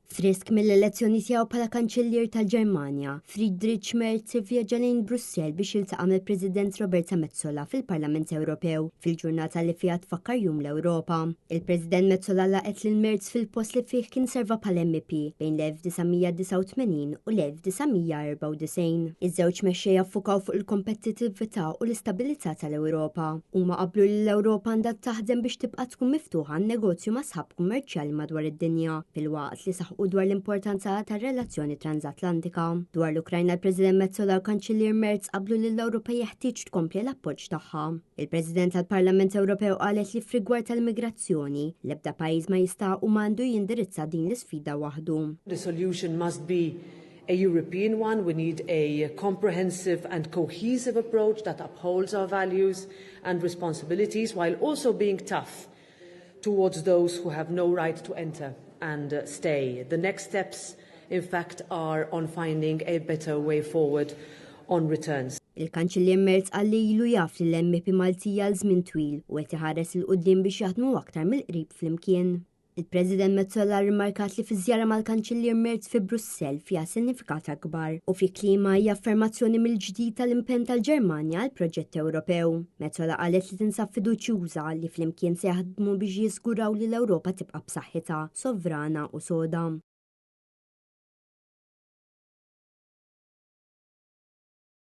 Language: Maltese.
Frisk mill-elezzjoni tiegħu bħala Kanċillier tal-Ġermanja, Friedrich Merz ivvjaġġa lejn Brussell biex jiltaqa' mill-President Roberta Metsola fil-Parlament Ewropew fil-ġurnata li fiha tfakkar Jum l-Ewropa. Il-President Metsola laqgħet lil Merz fil-post li fih kien serva bħala MP bejn l-1989 u l-1994. Iż-żewġ mexxejja ffukaw fuq il-kompetittività u l-istabilità tal-Ewropa. Huma qablu li l-Ewropa għandha taħdem biex tibqa' tkun miftuħa għan-negozju ma' sħab kummerċjali madwar id-dinja fil-waqt li u dwar l-importanza tar-relazzjoni transatlantika. Dwar l-Ukrajna l-President Metsola u Kanċillier Merz qablu li l-Ewropa jeħtieġ tkompli l-appoġġ tagħha. Il-President tal-Parlament Ewropew qalet li f'rigward tal-migrazzjoni l-ebda pajjiż ma jista' u m'għandu jindirizza din l-isfida waħdu. The solution must be a European one. We need a comprehensive and cohesive approach that upholds our values and responsibilities while also being tough towards those who have no right to enter and stay. The next steps, in fact, are on finding a better way forward on returns. Il-Kanċillier Merz qal li ilu jaf li l-MP Maltija għal żmien twil u qed iħares il-qudiem biex jaħdmu aktar mill-qrib flimkien. Il-President Metsola rrimarkat li fiż-żjara mal-Kanċillier Merz fi Brussell fiha sinifikat akbar u fi klima hija affermazzjoni mill-ġdid tal-impenn tal-Ġermanja għal proġett Ewropew. Metsola qalet li tinsab fiduċjuża li flimkien se jaħdmu biex jiżguraw li l-Ewropa tibqa' b'saħħitha, sovrana u soda.